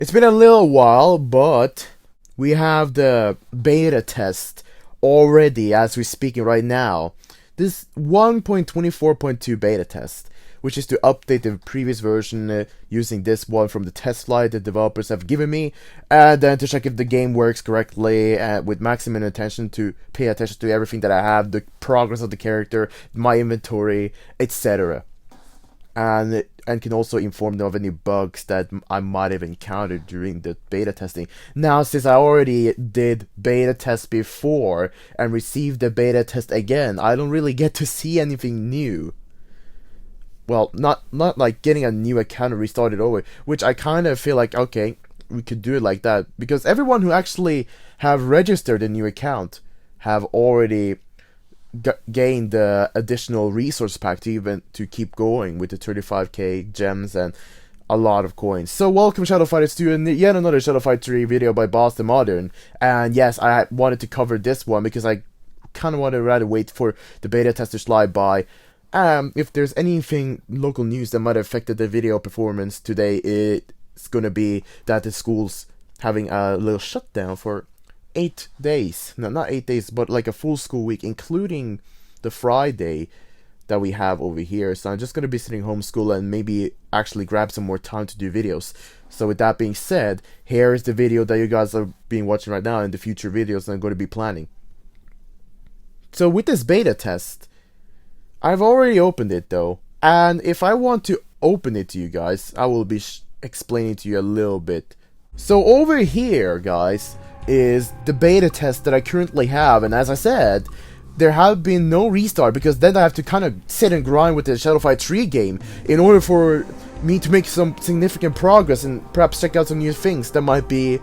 It's been a little while, but we have the beta test already as we're speaking right now. This 1.24.2 beta test, which is to update the previous version using this one from the test flight the developers have given me, and then to check if the game works correctly with maximum attention to pay attention to everything that I have, the progress of the character, my inventory, etc. And can also inform them of any bugs that I might have encountered during the beta testing. Now, since I already did beta test before and received the beta test again, I don't really get to see anything new. Well, not like getting a new account and restart it over, which I kind of feel like, okay, we could do it like that, because everyone who actually have registered a new account have already gain the additional resource pack to even to keep going with the 35k gems and a lot of coins. So welcome Shadow Fighters to yet another Shadow Fight 3 video by Boss the Modern. And yes, I wanted to cover this one because I kind of wanted to rather wait for the beta test to slide by. If there's anything local news that might have affected the video performance today, it's gonna be that the school's having a little shutdown for 8 days. No, not 8 days, but like a full school week, including the Friday that we have over here. So I'm just going to be sitting homeschool and maybe actually grab some more time to do videos. So with that being said, here is the video that you guys are being watching right now and the future videos I'm going to be planning. So with this beta test, I've already opened it though. And if I want to open it to you guys, I will be explaining to you a little bit. So over here, guys, is the beta test that I currently have, and as I said, there have been no restart because then I have to kind of sit and grind with the Shadow Fight 3 game in order for me to make some significant progress and perhaps check out some new things that might be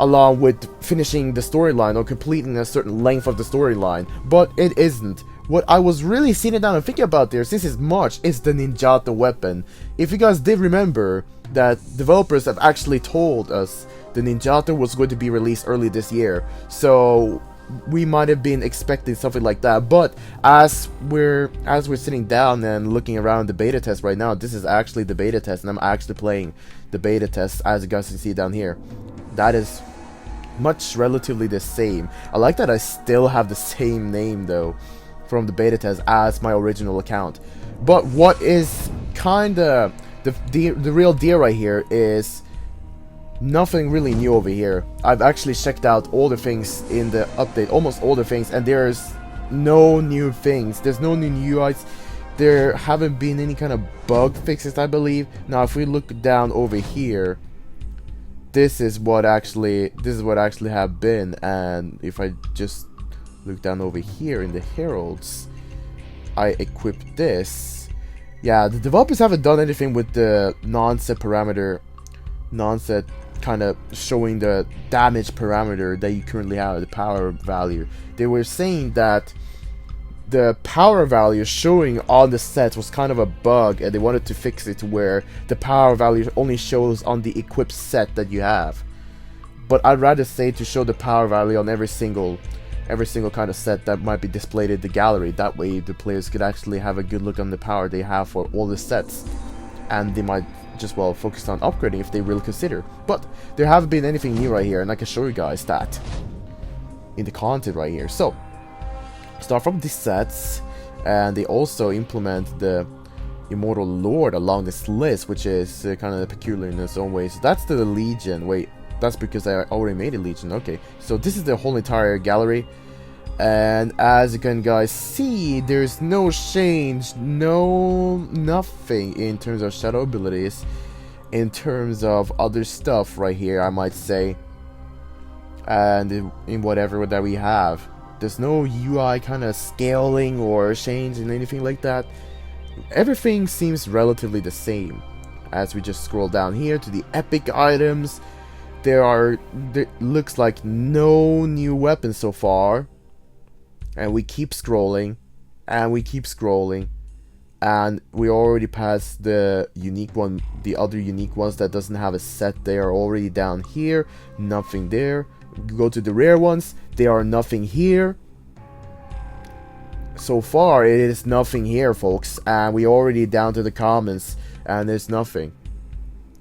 along with finishing the storyline or completing a certain length of the storyline, but it isn't. What I was really sitting down and thinking about there since it's March is the Ninjato weapon. If you guys did remember that developers have actually told us the Ninjato was going to be released early this year, so we might have been expecting something like that. But as we're sitting down and looking around the beta test right now, this is actually the beta test, and I'm actually playing the beta test as you guys can see down here. That is much relatively the same. I like that I still have the same name though from the beta test as my original account. But what is kinda the real deal right here is nothing really new over here. I've actually checked out all the things in the update, almost all the things, and there's no new things. There's no new UIs. There haven't been any kind of bug fixes, I believe. Now, if we look down over here, this is what actually have been. And if I just look down over here in the heralds, I equipped this. Yeah, the developers haven't done anything with the non-set parameter, non-set kind of showing the damage parameter that you currently have, the power value. They were saying that the power value showing on the sets was kind of a bug, and they wanted to fix it to where the power value only shows on the equipped set that you have. But I'd rather say to show the power value on every single kind of set that might be displayed in the gallery. That way the players could actually have a good look on the power they have for all the sets, and they might just well focus on upgrading if they really consider. But there haven't been anything new right here, and I can show you guys that in the content right here. So start from these sets, and they also implement the Immortal Lord along this list, which is kind of peculiar in its own way. So that's the Legion. Wait, that's because I already made a Legion. Okay, so this is the whole entire gallery, and as you can guys see, there's no change, nothing in terms of shadow abilities, in terms of other stuff right here, I might say, and in whatever that we have. There's no UI kind of scaling or change in anything like that. Everything seems relatively the same. As we just scroll down here to the epic items, there looks like no new weapons so far. And we keep scrolling, and we keep scrolling, and we already passed the unique one, the other unique ones that doesn't have a set. They are already down here, nothing there. Go to the rare ones, there are nothing here. So far it is nothing here, folks, and we already down to the commons, and there's nothing.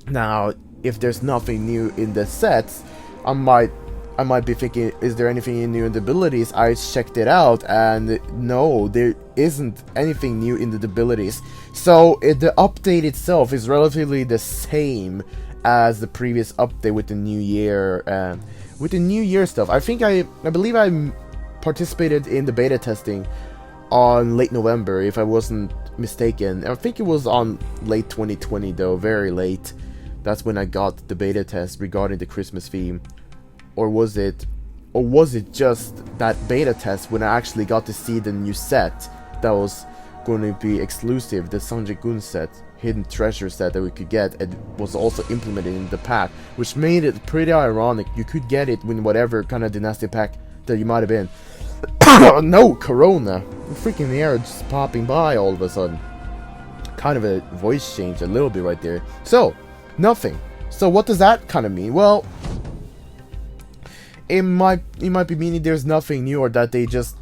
Now if there's nothing new in the sets, I might be thinking, is there anything new in the abilities? I checked it out, and no, there isn't anything new in the abilities. So the update itself is relatively the same as the previous update with the new year and with the new year stuff. I believe I participated in the beta testing on late November, if I wasn't mistaken. I think it was on late 2020 though, very late. That's when I got the beta test regarding the Christmas theme. Or was it just that beta test when I actually got to see the new set that was going to be exclusive, the Sanjay-gun set, hidden treasure set that we could get, and was also implemented in the pack, which made it pretty ironic. You could get it in whatever kind of dynasty pack that you might have been. No, Corona. Freaking air just popping by all of a sudden. Kind of a voice change a little bit right there. So, nothing. So what does that kind of mean? Well, it might be meaning there's nothing new, or that they just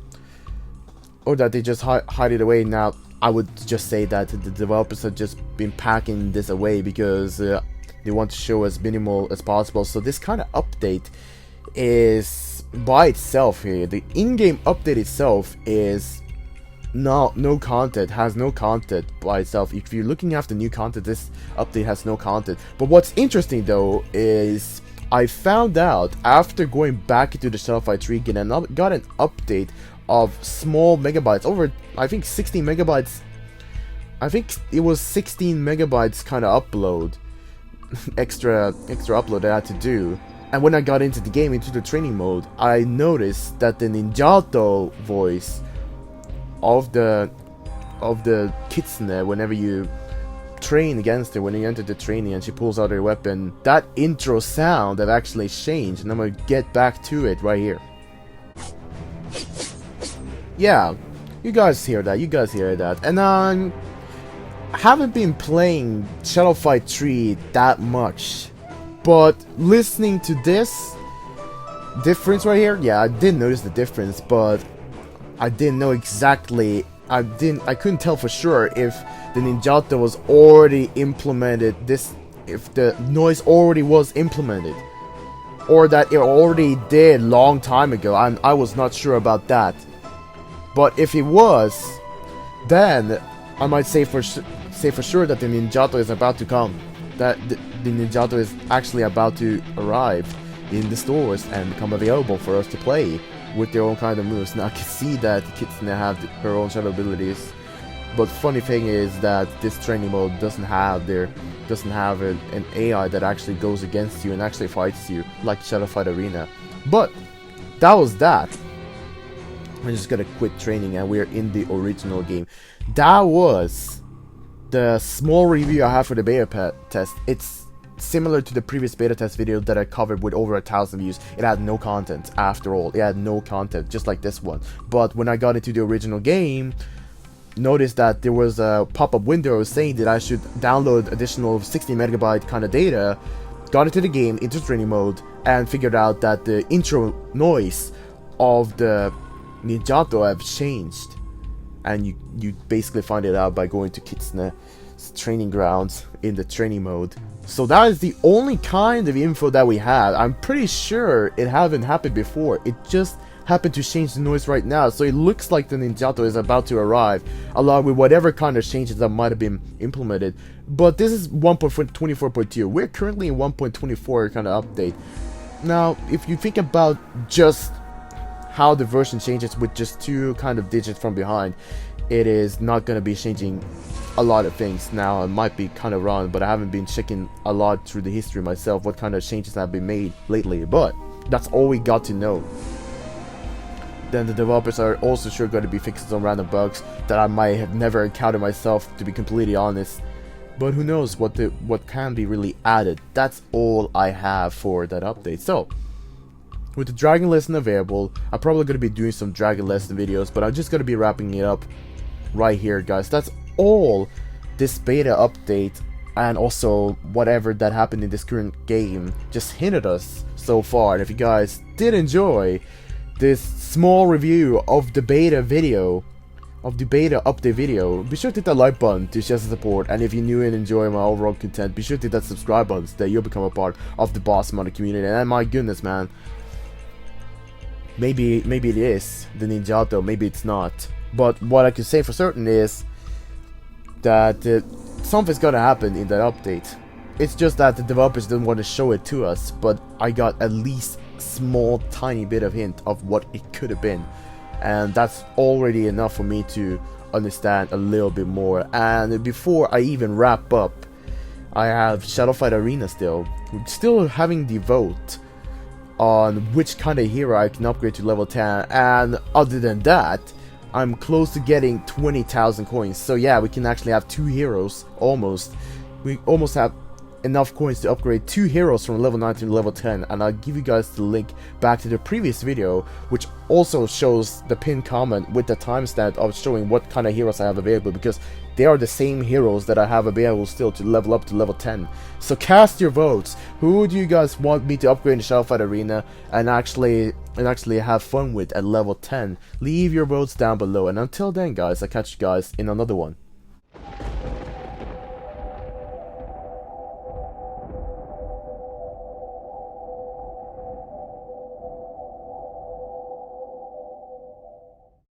hide it away. Now, I would just say that the developers have just been packing this away because they want to show as minimal as possible. So this kind of update is by itself here. The in-game update itself is no content, has no content by itself. If you're looking after new content, this update has no content. But what's interesting though is I found out after going back into the Shadowfight tree again and got an update of small megabytes, over I think 16 megabytes. I think it was 16 megabytes kind of upload, extra upload I had to do. And when I got into the game, into the training mode, I noticed that the Ninjato voice of the Kitsune, whenever you train against her, when you enter the training and she pulls out her weapon, that intro sound have actually changed, and I'm gonna get back to it right here. Yeah, you guys hear that, and I haven't been playing Shadowfight 3 that much, but listening to this difference right here, yeah, I did notice the difference, but I didn't know exactly, I couldn't tell for sure if the Ninjato was already implemented, if the noise already was implemented, or that it already did long time ago. I was not sure about that. But if it was, then I might say for sure that the Ninjato is about to come. That the Ninjato is actually about to arrive in the stores and become available for us to play with their own kind of moves. Now I can see that Kitsune have her own shadow abilities, but funny thing is that this training mode doesn't have an AI that actually goes against you and actually fights you like Shadowfight Arena. But that was that. I just gotta quit training and we're in the original game. That was the small review I have for the beta test. It's similar to the previous beta test video that I covered with over 1,000 views. It had no content after all. It had no content, just like this one. But when I got into the original game, noticed that there was a pop-up window saying that I should download additional 60 megabyte kind of data. Got into the game, into training mode, and figured out that the intro noise of the Ninjato have changed. And you basically find it out by going to Kitsune's training grounds in the training mode. So that is the only kind of info that we have. I'm pretty sure it haven't happened before. It just happened to change the noise right now. So it looks like the Ninjato is about to arrive, along with whatever kind of changes that might have been implemented. But this is 1.24.2. We're currently in 1.24 kind of update. Now, if you think about just how the version changes with just 2 kind of digits from behind, it is not going to be changing a lot of things. Now, I might be kind of wrong, but I haven't been checking a lot through the history myself what kind of changes have been made lately, but that's all we got to know. Then the developers are also sure going to be fixing some random bugs that I might have never encountered myself, to be completely honest. But who knows what can be really added. That's all I have for that update. So, with the Dragon Lesson available, I'm probably going to be doing some Dragon Lesson videos, but I'm just going to be wrapping it up right here, guys. That's all this beta update and also whatever that happened in this current game just hinted us so far. And if you guys did enjoy this small review of the beta video, of the beta update video, be sure to hit that like button to show some support, and if you're new and enjoy my overall content, be sure to hit that subscribe button so that you'll become a part of the Boss Modder community. And my goodness, man, maybe it is the Ninjato, maybe it's not. But what I can say for certain is that something's gonna happen in that update. It's just that the developers didn't want to show it to us, but I got at least small tiny bit of hint of what it could have been, and that's already enough for me to understand a little bit more. And before I even wrap up, I have Shadow Fight Arena still having the vote on which kind of hero I can upgrade to level 10, and other than that, I'm close to getting 20,000 coins. So yeah, we can actually have 2 heroes, almost. We almost have enough coins to upgrade 2 heroes from level 9 to level 10, and I'll give you guys the link back to the previous video, which also shows the pinned comment with the timestamp of showing what kind of heroes I have available, because they are the same heroes that I have available still to level up to level 10. So cast your votes. Who do you guys want me to upgrade in Shadow Fight Arena and actually have fun with at level 10? Leave your votes down below, and until then guys, I'll catch you guys in another one.